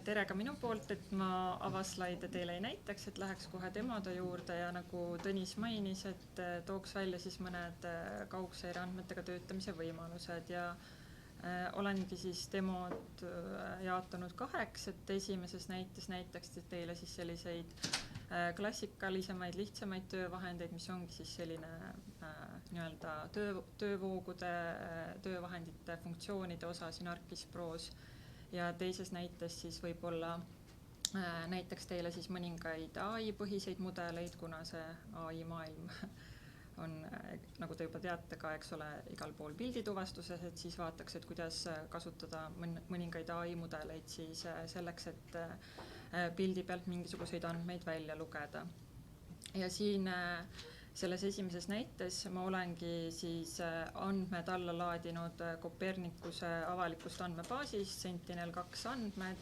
Tere ka minu poolt, et ma avaslaide teile ei näitaks, et läheks kohe demode juurde ja nagu Tõnis mainis, et tooks välja siis mõned kaugseire andmetega töötamise võimalused ja olengi siis demod jaotanud kaheks, et esimeses näiteks teile siis selliseid klassikalisemaid, lihtsamaid töövahendeid, mis ongi siis selline nii-öelda töövoogude, töövahendite funktsioonide osa siin ArcGIS Pros. Ja teises näites siis võib-olla näiteks teile siis mõningaid AI-põhiseid mudeleid, kuna see AI-maailm on, nagu te juba teate ka, eks ole, igal pool pildituvastuses, et siis vaataks, et kuidas kasutada mõningaid AI-mudeleid siis selleks, et pildi pealt mingisuguseid andmeid välja lugeda. Ja siin selles esimeses näites ma olengi siis andmed alla laadinud Copernicuse avalikust andmebaasist, Sentinel-2 andmed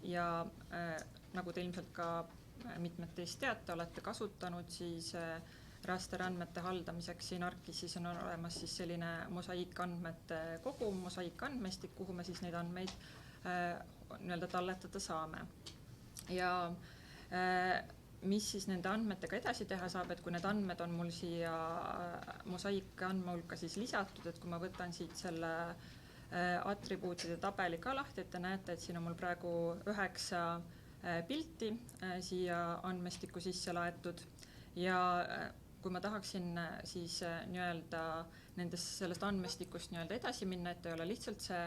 ja nagu te ilmselt ka mitmed teist teate, olete kasutanud, siis rasterandmete haldamiseks siin ArcGISis on olemas siis selline mosaiikandmete kogum, mosaiikandmestik, kuhu me siis neid andmeid nii-öelda talletada saame. Ja mis siis nende andmetega edasi teha saab, et kui need andmed on mul siia mosaiik andmehulka siis lisatud, et kui ma võtan siit selle atribuutide tabeli ka lahti, et te näete, et siin on mul praegu 9 pilti siia andmestikku sisse laetud ja kui ma tahaksin siis nii-öelda sellest andmestikust nii-öelda edasi minna, et ei ole lihtsalt see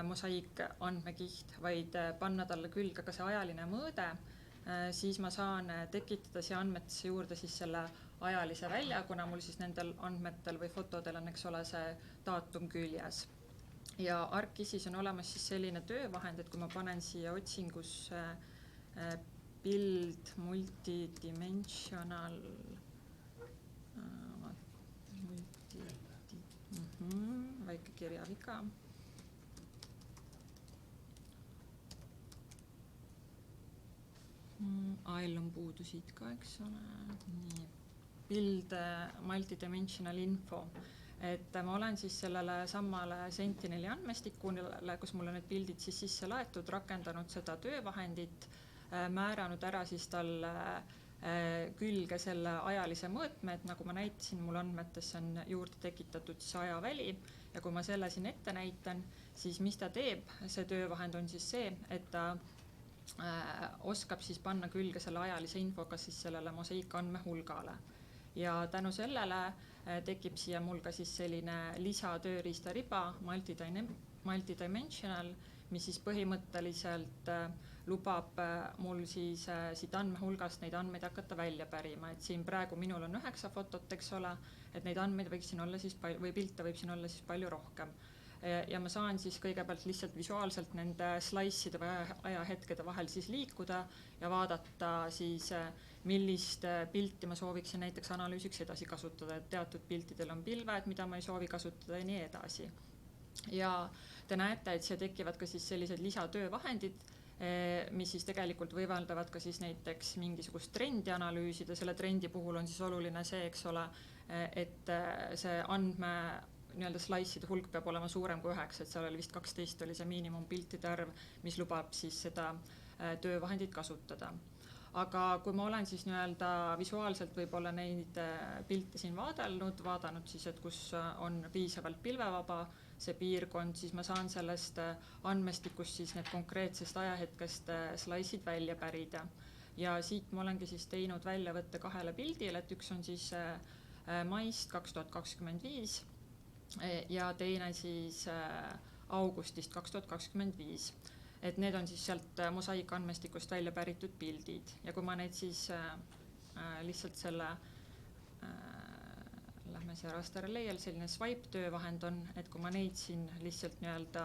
mosaiik andmekiht, vaid panna talle külge ka see ajaline mõõde, siis ma saan tekitada siia andmetesse juurde siis selle ajalise välja, kuna mul siis nendel andmetel või fotodel on, eks ole, see daatum küljes. Ja ArcGISis on olemas siis selline töövahend, et kui ma panen siia otsingusse bild multidimensional väike kirjaviga. AL on puudu siit ka, eks ole. Nii. Build multidimensional info. Et ma olen siis sellele sammale Sentineli andmestikule, kus mul on need pildid siis sisse laetud, rakendanud seda töövahendit, määranud ära siis talle külge selle ajalise mõõtme, et nagu ma näitasin, mul andmetesse on juurde tekitatud siis ajaväli ja kui ma selle siin ette näitan, siis mis ta teeb, see töövahend on siis see, et ta oskab siis panna külge selle ajalise infoga siis sellele mosaiikandmehulgale. Ja tänu sellele tekib siia mul ka siis selline lisatööriistariba multidimensional, mis siis põhimõtteliselt lubab mul siis siit andmehulgast neid andmeid hakata välja pärima. Et siin praegu minul on 9 fotot, eks ole, et neid andmeid võiks siin olla siis või pilte võib siin olla siis palju rohkem. Ja ma saan siis kõigepealt lihtsalt visuaalselt nende slaisside või ajahetkede vahel siis liikuda ja vaadata siis, millist pilti ma sooviksin näiteks analüüsiks edasi kasutada, et teatud piltidel on pilved, mida ma ei soovi kasutada ja nii edasi. Ja te näete, et siia tekivad ka siis sellised lisatöövahendid, mis siis tegelikult võimaldavad ka siis näiteks mingisugust trendi analüüsida. Selle trendi puhul on siis oluline see, eks ole, et see andme nii-öelda slaisside hulk peab olema suurem kui 9, et seal oli vist 12 oli see miinimumpiltide arv, mis lubab siis seda töövahendit kasutada. Aga kui ma olen siis nii-öelda visuaalselt võib-olla neid pilte siin vaadanud siis, et kus on piisavalt pilvevaba see piirkond, siis ma saan sellest andmestikust siis need konkreetsest ajahetkest slaissid välja pärida. Ja siit ma olengi siis teinud väljavõtte 2 pildile, et üks on siis maist 2025 ja teine siis augustist 2025. Et need on siis sealt mosaiikandmestikust välja päritud pildid. Ja kui ma neid siis lihtsalt selle, lähme see raster layer'l, selline swipe töövahend on, et kui ma neid siin lihtsalt nii-öelda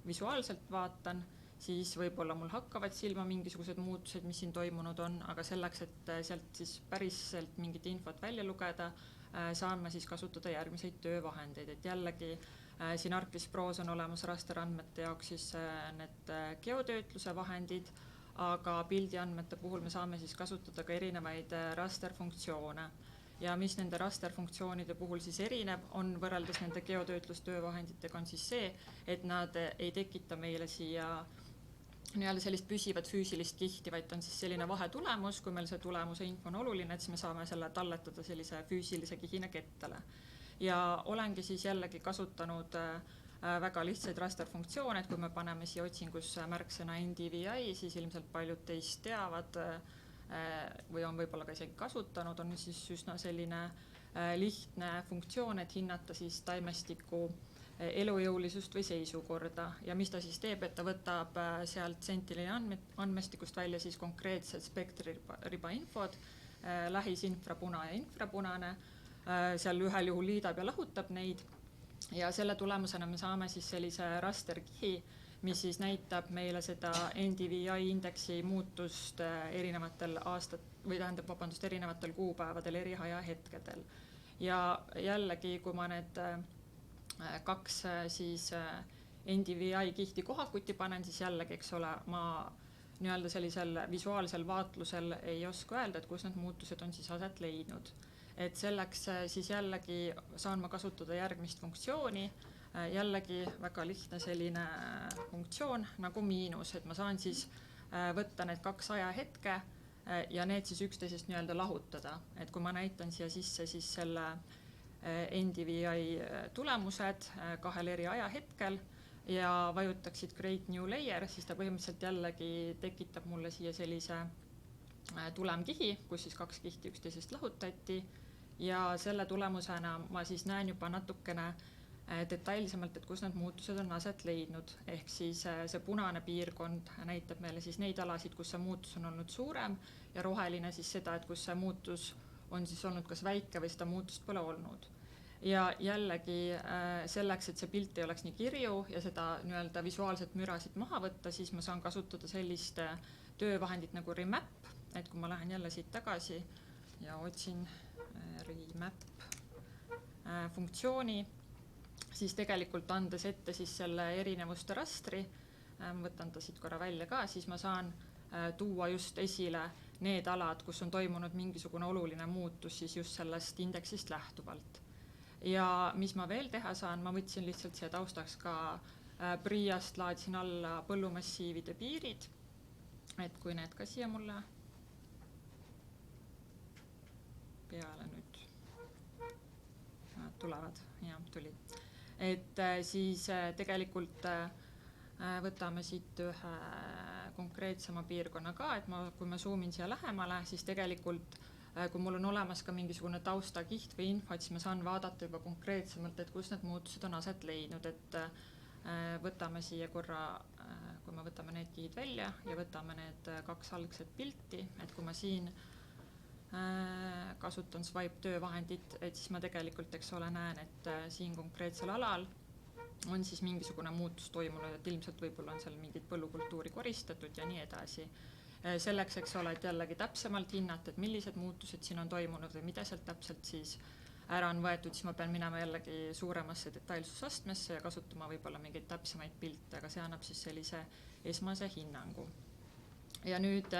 visuaalselt vaatan, siis võib-olla mul hakkavad silma mingisugused muutused, mis siin toimunud on, aga selleks, et sealt siis päriselt mingit infot välja lugeda, saan ma siis kasutada järgmiseid töövahendeid, et jällegi siin ArcGIS Pros on olemas rasterandmete jaoks siis need geotöötluse vahendid, aga pildiandmete puhul me saame siis kasutada ka erinevaid rasterfunktsioone. Ja mis nende rasterfunktsioonide puhul siis erineb, on võrreldes nende geotöötlustöövahenditega on siis see, et nad ei tekita meile siia nii-öelda sellist püsivat füüsilist kihti, vaid on siis selline vahetulemus, kui meil see tulemuse info on oluline, et siis me saame selle talletada sellise füüsilise kihina kettale. Ja olengi siis jällegi kasutanud väga lihtsaid rasterfunktsioone, et kui me paneme siia otsingusse märksõna NDVI, siis ilmselt paljud teist teavad või on võib-olla ka isegi kasutanud, on siis üsna selline lihtne funktsioon, et hinnata siis taimestiku elujõulisust või seisukorda ja mis ta siis teeb, et ta võtab sealt Sentineli andmestikust välja siis konkreetsed spektririba infod, lähis infrapuna ja infrapunane, seal ühel juhul liidab ja lahutab neid ja selle tulemusena me saame siis sellise rasterkihi, mis siis näitab meile seda NDVI indeksi muutust erinevatel erinevatel kuupäevadel, eri ajahetkedel. Ja jällegi, kui ma need kaks siis NDVI kihti kohakuti panen, siis jällegi, eks ole, ma nii-öelda sellisel visuaalsel vaatlusel ei oska öelda, et kus need muutused on siis aset leidnud. Et selleks siis jällegi saan ma kasutada järgmist funktsiooni, jällegi väga lihtne selline funktsioon nagu miinus, et ma saan siis võtta need kaks ajahetke ja need siis üksteisest nii-öelda lahutada. Et kui ma näitan siia sisse siis selle NDVI tulemused kahel eri ajahetkel ja vajutaksid Create New Layer, siis ta põhimõtteliselt jällegi tekitab mulle siia sellise tulemkihi, kus siis kaks kihti üksteisest lahutati ja selle tulemusena ma siis näen juba natukene detailsemalt, et kus need muutused on aset leidnud. Ehk siis see punane piirkond näitab meile siis neid alasid, kus see muutus on olnud suurem ja roheline siis seda, et kus see muutus on siis olnud kas väike või seda muutust pole olnud. Ja jällegi selleks, et see pilt ei oleks nii kirju ja seda nii-öelda visuaalset mürasid maha võtta, siis ma saan kasutada sellist töövahendit nagu remap, et kui ma lähen jälle siit tagasi ja otsin remap funktsiooni, siis tegelikult andes ette siis selle erinevuste rastri, võtan ta siit korra välja ka, siis ma saan tuua just esile need alad, kus on toimunud mingisugune oluline muutus siis just sellest indeksist lähtuvalt. Ja mis ma veel teha saan, ma võtsin lihtsalt siia taustaks ka Priast, laadsin alla põllumassiivide piirid, et kui need ka siia mulle peale nüüd tulevad, jah, tuli. Et siis tegelikult võtame siit ühe konkreetsema piirkonna ka, et kui ma zoomin siia lähemale, siis tegelikult kui mul on olemas ka mingisugune taustakiht või info, et siis ma saan vaadata juba konkreetsemalt, et kus need muutused on aset leidnud, et võtame siia korra, kui me võtame need kihid välja ja võtame need kaks algset pilti, et kui ma siin kasutan swipe töövahendit, et siis ma tegelikult, eks ole, näen, et siin konkreetsel alal on siis mingisugune muutus toimunud, et ilmselt võib-olla on seal mingit põllukultuuri koristatud ja nii edasi. Selleks, eks ole, et jällegi täpsemalt hinnata, et millised muutused siin on toimunud või mida sealt täpselt siis ära on võetud, siis ma pean minema jällegi suuremasse detailsusastmesse ja kasutama võib-olla mingeid täpsemaid pilte, aga see annab siis sellise esmase hinnangu. Ja nüüd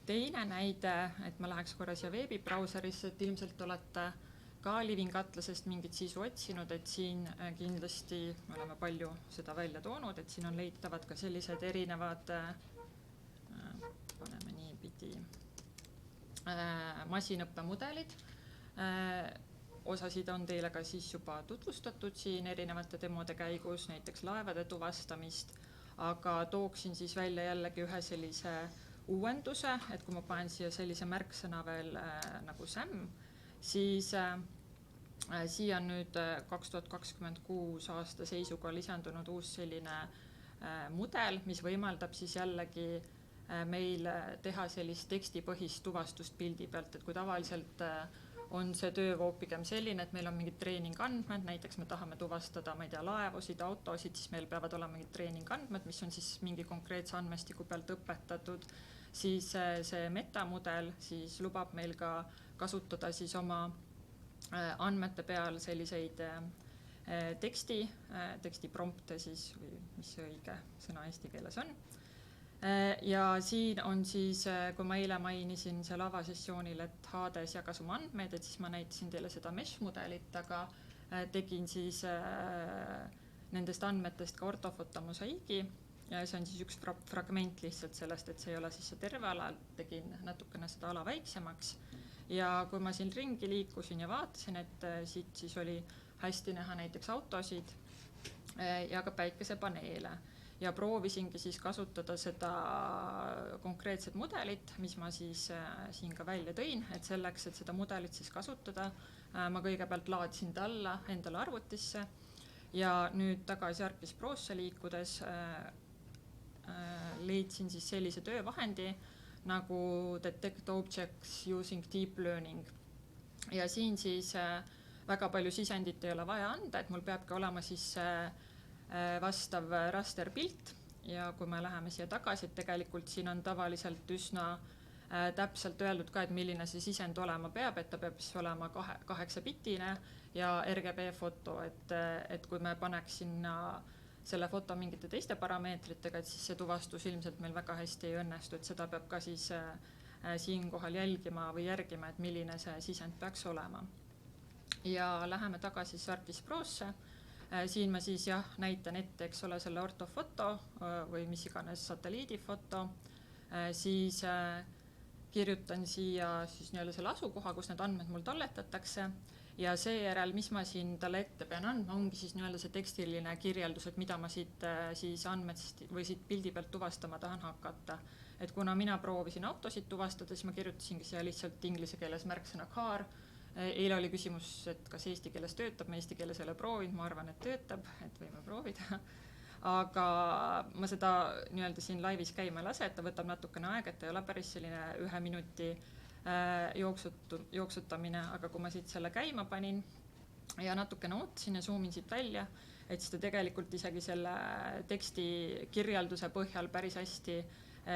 teine näide, et ma läheks korra siia veebibrauserisse, et ilmselt olete ka Living Atlasest mingit sisu otsinud, et siin kindlasti me oleme palju seda välja toonud, et siin on leitavad ka sellised erinevad, paneme niipidi, masinõppemudelid. Osasid on teile ka siis juba tutvustatud siin erinevate demode käigus, näiteks laevade tuvastamist, aga tooksin siis välja jällegi ühe sellise uuenduse, et kui ma panen siia sellise märksõna veel nagu SAM, siis siia on nüüd 2026 aasta seisuga lisandunud uus selline mudel, mis võimaldab siis jällegi meil teha sellist tekstipõhist tuvastust pildi pealt, et kui tavaliselt on see töövoog pigem selline, et meil on mingid treeningandmed, näiteks me tahame tuvastada, ma ei tea, laevusid, autosid, siis meil peavad olema mingid treeningandmed, mis on siis mingi konkreetse andmestiku pealt õpetatud, siis see metamudel siis lubab meil ka kasutada siis oma andmete peal selliseid tekstiprompte siis, või mis see õige sõna eesti keeles on. Ja siin on siis, kui ma eile mainisin seal avasessioonil, et Hades jagas oma andmeid, et siis ma näitasin teile seda mesh-mudelit, aga tegin siis nendest andmetest ka ortofotomosaiigi ja see on siis üks fragment lihtsalt sellest, et see ei ole siis see terve ala, tegin natukene seda ala väiksemaks. Ja kui ma siin ringi liikusin ja vaatasin, et siit siis oli hästi näha näiteks autosid ja ka päikesepaneele ja proovisingi siis kasutada seda konkreetset mudelit, mis ma siis siin ka välja tõin, et selleks, et seda mudelit siis kasutada, ma kõigepealt laadsin ta alla endale arvutisse ja nüüd tagasi ArcGIS Prosse liikudes leidsin siis sellise töövahendi nagu Detect Objects Using Deep Learning. Ja siin siis väga palju sisendit ei ole vaja anda, et mul peabki olema siis vastav rasterpilt ja kui me läheme siia tagasi, et tegelikult siin on tavaliselt üsna täpselt öeldud ka, et milline see sisend olema peab, et ta peab siis olema 8-bitine ja RGB foto, et kui me paneks sinna selle foto mingite teiste parameetritega, et siis see tuvastus ilmselt meil väga hästi ei õnnestu, et seda peab ka siis siinkohal jälgima või järgima, et milline see sisend peaks olema. Ja läheme tagasi ArcGIS Prosse. Siin ma siis näitan ette, eks ole, selle ortofoto või mis iganes satelliidifoto, siis kirjutan siia siis nii-öelda selle asukoha, kus need andmed mul talletatakse ja seejärel, mis ma siin talle ette pean andma, ongi siis nii-öelda see tekstiline kirjeldus, et mida ma siit siis andmed või siit pildi pealt tuvastama tahan hakata. Et kuna mina proovisin autosid tuvastada, siis ma kirjutasingi siia lihtsalt inglise keeles märksõna car. Eile oli küsimus, et kas eesti keeles töötab, ma eesti keeles ei ole proovinud, ma arvan, et töötab, et võime proovida. Aga ma seda nii-öelda siin laivis käima ei lase, et ta võtab natukene aega, et ta ei ole päris selline 1 minuti jooksutamine, aga kui ma siit selle käima panin ja natukene ootasin ja zoomin siit välja, et siis ta tegelikult isegi selle teksti kirjelduse põhjal päris hästi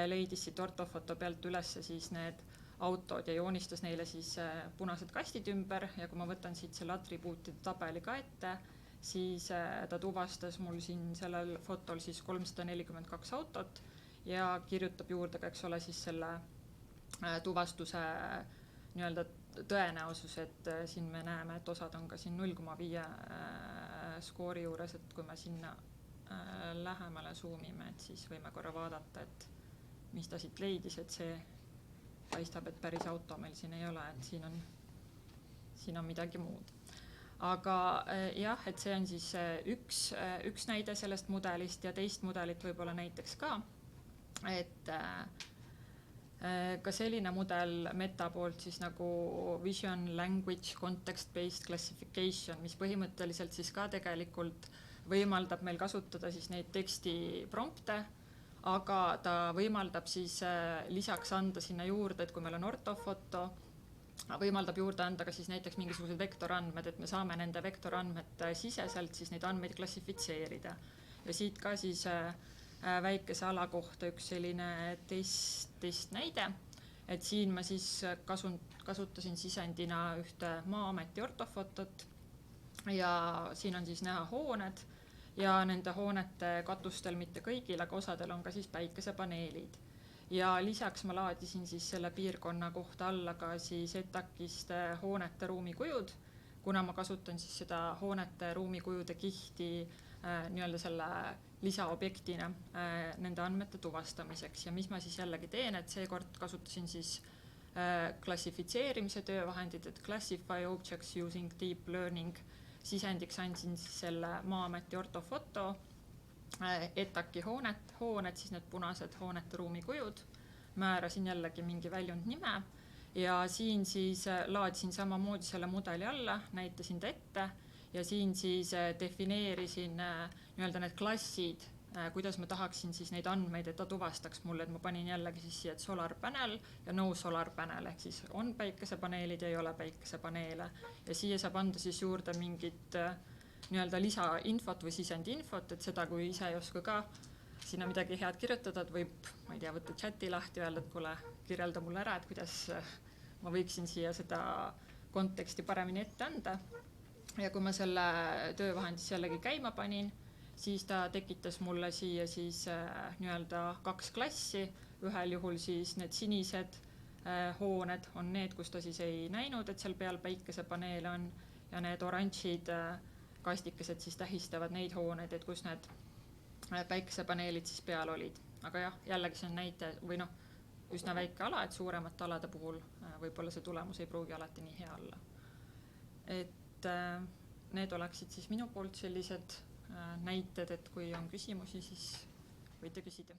leidis siit ortofoto pealt üles siis need autod ja joonistas neile siis punased kastid ümber ja kui ma võtan siit selle atribuutide tabeli ka ette, siis ta tuvastas mul siin sellel fotol siis 342 autot ja kirjutab juurde ka, eks ole, siis selle tuvastuse nii-öelda tõenäosus, et siin me näeme, et osad on ka siin 0,5 skoori juures, et kui me sinna lähemale zoomime, et siis võime korra vaadata, et mis ta siit leidis, et see paistab, et päris auto meil siin ei ole, et siin on midagi muud. Aga jah, et see on siis üks näide sellest mudelist ja teist mudelit võib-olla näiteks ka, et ka selline mudel Meta poolt siis nagu Vision Language Context-Based Classification, mis põhimõtteliselt siis ka tegelikult võimaldab meil kasutada siis neid tekstiprompte, aga ta võimaldab siis lisaks anda sinna juurde, et kui meil on ortofoto, võimaldab juurde anda ka siis näiteks mingisugused vektorandmed, et me saame nende vektorandmete siseselt siis neid andmeid klassifitseerida. Ja siit ka siis väikese ala kohta üks selline test näide, et siin ma siis kasutasin sisendina ühte Maa-ameti ortofotot ja siin on siis näha hooned ja nende hoonete katustel mitte kõigil, aga osadel on ka siis päikesepaneelid. Ja lisaks ma laadisin siis selle piirkonna kohta alla ka siis ETAC-ist hoonete ruumikujud, kuna ma kasutan siis seda hoonete ruumikujude kihti nii-öelda selle lisaobjektina nende andmete tuvastamiseks ja mis ma siis jällegi teen, et seekord kasutasin siis klassifitseerimise töövahendid, et Classify Objects Using Deep Learning, sisendiks andsin siis selle Maa-ameti ortofoto, ETAC-i hooned, siis need punased hoonete ruumikujud, määrasin jällegi mingi väljund nime ja siin siis laadisin samamoodi selle mudeli alla, näitasin ta ette ja siin siis defineerisin nii-öelda need klassid, kuidas ma tahaksin siis neid andmeid, et ta tuvastaks mulle, et ma panin jällegi siis siia solar panel ja no solar panel, ehk siis on päikesepaneelid ja ei ole päikesepaneele ja siia saab anda siis juurde mingit nii-öelda lisainfot või sisendinfot, et seda, kui ise ei oska ka sinna midagi head kirjutada, et võib, ma ei tea, võtta chati lahti ja öelda, et kuule, kirjelda mulle ära, et kuidas ma võiksin siia seda konteksti paremini ette anda. Ja kui ma selle töövahendis jällegi käima panin, siis ta tekitas mulle siia siis nii-öelda 2 klassi. Ühel juhul siis need sinised hooned on need, kus ta siis ei näinud, et seal peal päikesepaneele on ja need oranžid kastikesed siis tähistavad neid hooneid, et kus need päikesepaneelid siis peal olid. Aga jah, jällegi see on näite või üsna väike ala, et suuremate alade puhul võib-olla see tulemus ei pruugi alati nii hea olla. Et need oleksid siis minu poolt sellised näited, et kui on küsimusi, siis võite küsida.